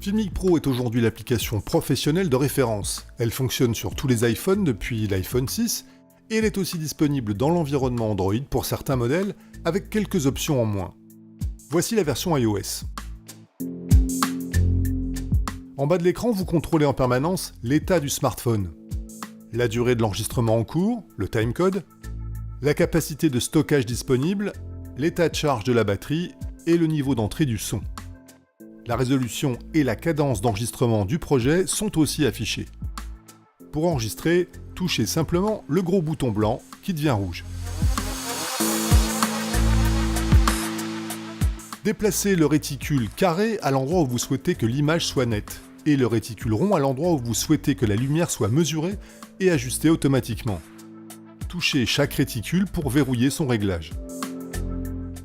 Filmic Pro est aujourd'hui l'application professionnelle de référence. Elle fonctionne sur tous les iPhones depuis l'iPhone 6 et elle est aussi disponible dans l'environnement Android pour certains modèles avec quelques options en moins. Voici la version iOS. En bas de l'écran, vous contrôlez en permanence l'état du smartphone, la durée de l'enregistrement en cours, le timecode, la capacité de stockage disponible, l'état de charge de la batterie et le niveau d'entrée du son. La résolution et la cadence d'enregistrement du projet sont aussi affichées. Pour enregistrer, touchez simplement le gros bouton blanc qui devient rouge. Déplacez le réticule carré à l'endroit où vous souhaitez que l'image soit nette, et le réticule rond à l'endroit où vous souhaitez que la lumière soit mesurée et ajustée automatiquement. Touchez chaque réticule pour verrouiller son réglage.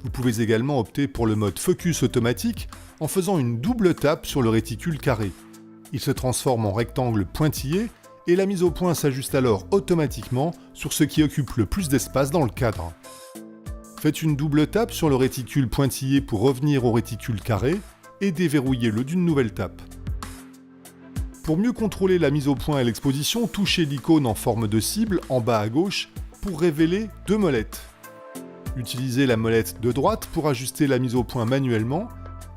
Vous pouvez également opter pour le mode focus automatique en faisant une double tape sur le réticule carré. Il se transforme en rectangle pointillé et la mise au point s'ajuste alors automatiquement sur ce qui occupe le plus d'espace dans le cadre. Faites une double tape sur le réticule pointillé pour revenir au réticule carré et déverrouillez-le d'une nouvelle tape. Pour mieux contrôler la mise au point et l'exposition, touchez l'icône en forme de cible en bas à gauche pour révéler deux molettes. Utilisez la molette de droite pour ajuster la mise au point manuellement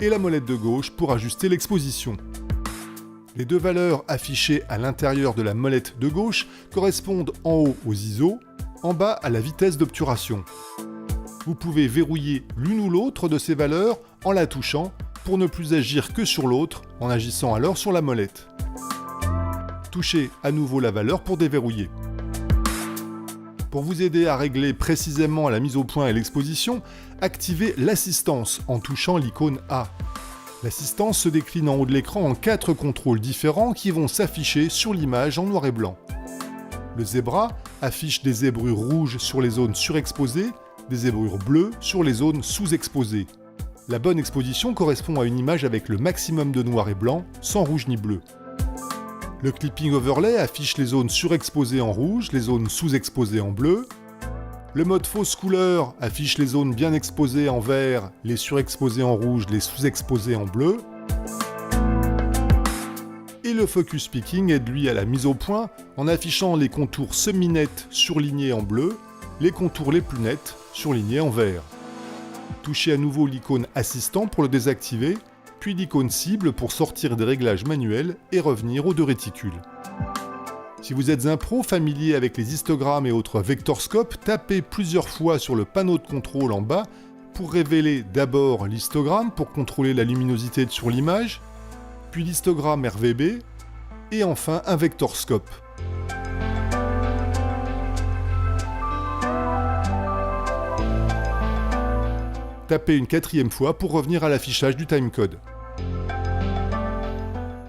et la molette de gauche pour ajuster l'exposition. Les deux valeurs affichées à l'intérieur de la molette de gauche correspondent en haut aux ISO, en bas à la vitesse d'obturation. Vous pouvez verrouiller l'une ou l'autre de ces valeurs en la touchant pour ne plus agir que sur l'autre en agissant alors sur la molette. Touchez à nouveau la valeur pour déverrouiller. Pour vous aider à régler précisément la mise au point et l'exposition, activez l'assistance en touchant l'icône A. L'assistance se décline en haut de l'écran en 4 contrôles différents qui vont s'afficher sur l'image en noir et blanc. Le zébra affiche des zébrures rouges sur les zones surexposées, des zébrures bleues sur les zones sous-exposées. La bonne exposition correspond à une image avec le maximum de noir et blanc, sans rouge ni bleu. Le clipping overlay affiche les zones surexposées en rouge, les zones sous-exposées en bleu. Le mode fausse couleur affiche les zones bien exposées en vert, les surexposées en rouge, les sous-exposées en bleu. Et le focus picking aide lui à la mise au point en affichant les contours semi-nets surlignés en bleu, les contours les plus nets surlignés en vert. Touchez à nouveau l'icône assistant pour le désactiver, puis l'icône cible pour sortir des réglages manuels et revenir aux deux réticules. Si vous êtes un pro familier avec les histogrammes et autres vectorscopes, tapez plusieurs fois sur le panneau de contrôle en bas pour révéler d'abord l'histogramme pour contrôler la luminosité sur l'image, puis l'histogramme RVB, et enfin un vectorscope. Tapez une 4e fois pour revenir à l'affichage du timecode.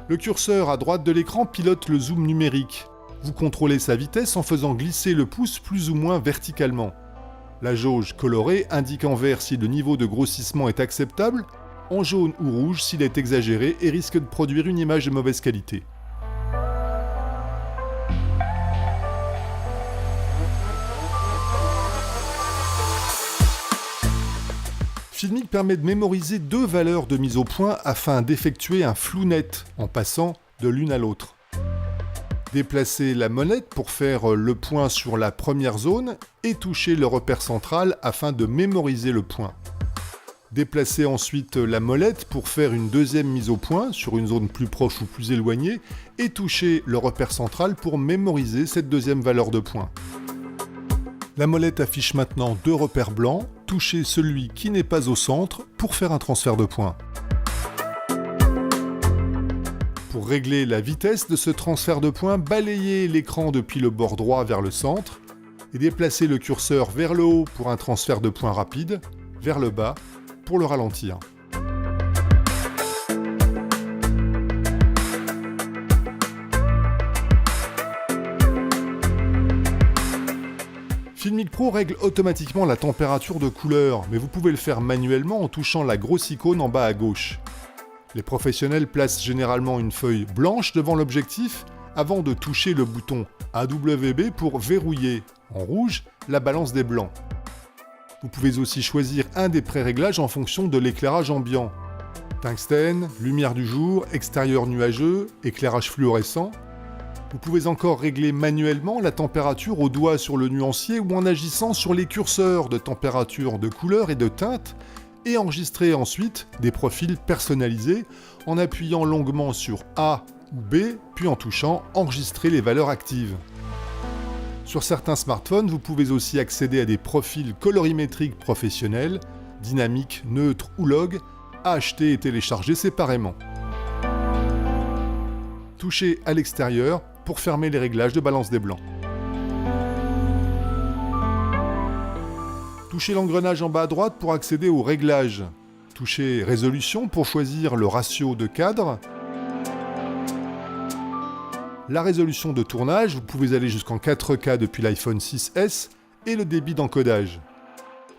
Le curseur à droite de l'écran pilote le zoom numérique. Vous contrôlez sa vitesse en faisant glisser le pouce plus ou moins verticalement. La jauge colorée indique en vert si le niveau de grossissement est acceptable, en jaune ou rouge s'il est exagéré et risque de produire une image de mauvaise qualité. Filmic permet de mémoriser deux valeurs de mise au point afin d'effectuer un flou net en passant de l'une à l'autre. Déplacez la molette pour faire le point sur la première zone et touchez le repère central afin de mémoriser le point. Déplacez ensuite la molette pour faire une deuxième mise au point sur une zone plus proche ou plus éloignée et touchez le repère central pour mémoriser cette deuxième valeur de point. La molette affiche maintenant deux repères blancs, touchez celui qui n'est pas au centre pour faire un transfert de points. Pour régler la vitesse de ce transfert de points, balayez l'écran depuis le bord droit vers le centre et déplacez le curseur vers le haut pour un transfert de points rapide, vers le bas pour le ralentir. Filmic Pro règle automatiquement la température de couleur, mais vous pouvez le faire manuellement en touchant la grosse icône en bas à gauche. Les professionnels placent généralement une feuille blanche devant l'objectif avant de toucher le bouton AWB pour verrouiller, en rouge, la balance des blancs. Vous pouvez aussi choisir un des pré-réglages en fonction de l'éclairage ambiant. Tungstène, lumière du jour, extérieur nuageux, éclairage fluorescent. Vous pouvez encore régler manuellement la température au doigt sur le nuancier ou en agissant sur les curseurs de température, de couleur et de teinte, et enregistrer ensuite des profils personnalisés en appuyant longuement sur A ou B, puis en touchant Enregistrer les valeurs actives. Sur certains smartphones, vous pouvez aussi accéder à des profils colorimétriques professionnels, dynamiques, neutres ou log, à acheter et télécharger séparément. Touchez à l'extérieur pour fermer les réglages de balance des blancs. Touchez l'engrenage en bas à droite pour accéder aux réglages. Touchez Résolution pour choisir le ratio de cadre. La résolution de tournage, vous pouvez aller jusqu'en 4K depuis l'iPhone 6S et le débit d'encodage.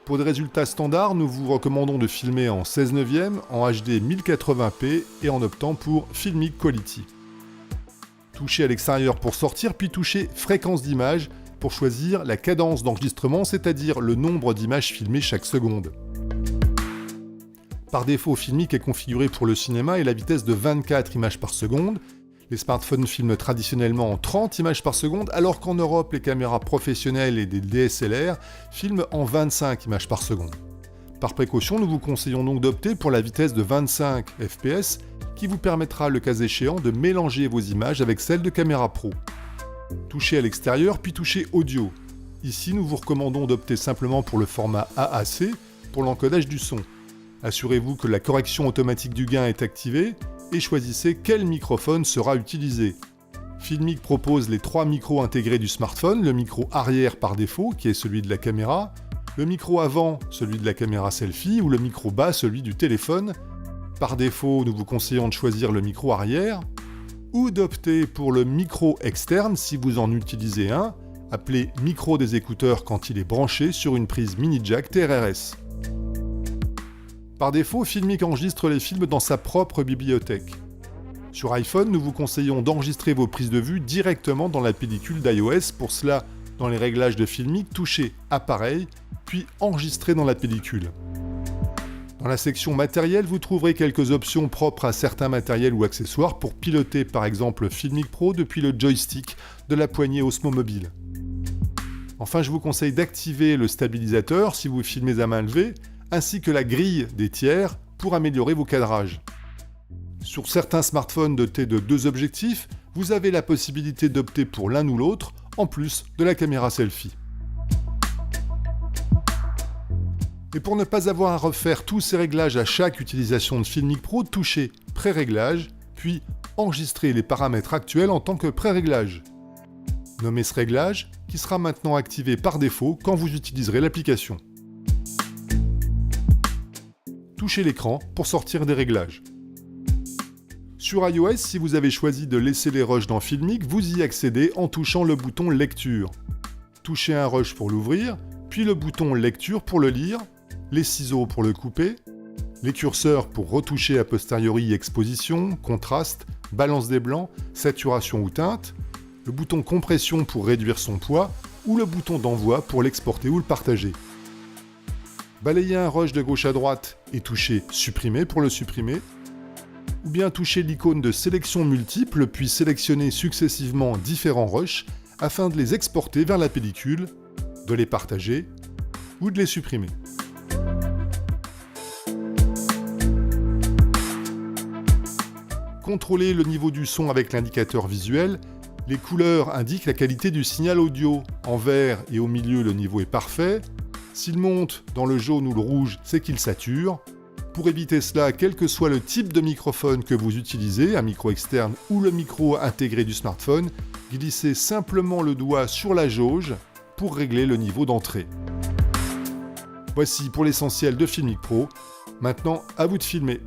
Pour des résultats standards, nous vous recommandons de filmer en 16 neuvième, en HD 1080p et en optant pour Filmic Quality. Touchez à l'extérieur pour sortir, puis touchez Fréquence d'image pour choisir la cadence d'enregistrement, c'est-à-dire le nombre d'images filmées chaque seconde. Par défaut, Filmic est configuré pour le cinéma et la vitesse de 24 images par seconde. Les smartphones filment traditionnellement en 30 images par seconde, alors qu'en Europe, les caméras professionnelles et des DSLR filment en 25 images par seconde. Par précaution, nous vous conseillons donc d'opter pour la vitesse de 25 fps, qui vous permettra le cas échéant de mélanger vos images avec celles de caméra pro. Touchez à l'extérieur, puis touchez Audio. Ici, nous vous recommandons d'opter simplement pour le format AAC pour l'encodage du son. Assurez-vous que la correction automatique du gain est activée et choisissez quel microphone sera utilisé. Filmic propose les 3 micros intégrés du smartphone, le micro arrière par défaut, qui est celui de la caméra, le micro avant, celui de la caméra selfie, ou le micro bas, celui du téléphone. Par défaut, nous vous conseillons de choisir le micro arrière, ou d'opter pour le micro externe si vous en utilisez un, appelé micro des écouteurs quand il est branché sur une prise mini jack TRRS. Par défaut, Filmic enregistre les films dans sa propre bibliothèque. Sur iPhone, nous vous conseillons d'enregistrer vos prises de vue directement dans la pellicule d'iOS. Pour cela, dans les réglages de Filmic, touchez Appareil, puis Enregistrer dans la pellicule. Dans la section matériel, vous trouverez quelques options propres à certains matériels ou accessoires pour piloter par exemple Filmic Pro depuis le joystick de la poignée Osmo Mobile. Enfin, je vous conseille d'activer le stabilisateur si vous filmez à main levée, ainsi que la grille des tiers pour améliorer vos cadrages. Sur certains smartphones dotés de 2 objectifs, vous avez la possibilité d'opter pour l'un ou l'autre, en plus de la caméra selfie. Et pour ne pas avoir à refaire tous ces réglages à chaque utilisation de Filmic Pro, touchez Pré-réglage, puis Enregistrer les paramètres actuels en tant que pré-réglage. Nommez ce réglage, qui sera maintenant activé par défaut quand vous utiliserez l'application. Touchez l'écran pour sortir des réglages. Sur iOS, si vous avez choisi de laisser les rushs dans Filmic, vous y accédez en touchant le bouton Lecture. Touchez un rush pour l'ouvrir, puis le bouton Lecture pour le lire, les ciseaux pour le couper, les curseurs pour retoucher a posteriori exposition, contraste, balance des blancs, saturation ou teinte, le bouton compression pour réduire son poids, ou le bouton d'envoi pour l'exporter ou le partager. Balayez un rush de gauche à droite et touchez Supprimer pour le supprimer, ou bien touchez l'icône de sélection multiple puis sélectionnez successivement différents rushs afin de les exporter vers la pellicule, de les partager ou de les supprimer. Contrôlez le niveau du son avec l'indicateur visuel. Les couleurs indiquent la qualité du signal audio. En vert et au milieu, le niveau est parfait. S'il monte dans le jaune ou le rouge, c'est qu'il sature. Pour éviter cela, quel que soit le type de microphone que vous utilisez, un micro externe ou le micro intégré du smartphone, glissez simplement le doigt sur la jauge pour régler le niveau d'entrée. Voici pour l'essentiel de Filmic Pro. Maintenant, à vous de filmer.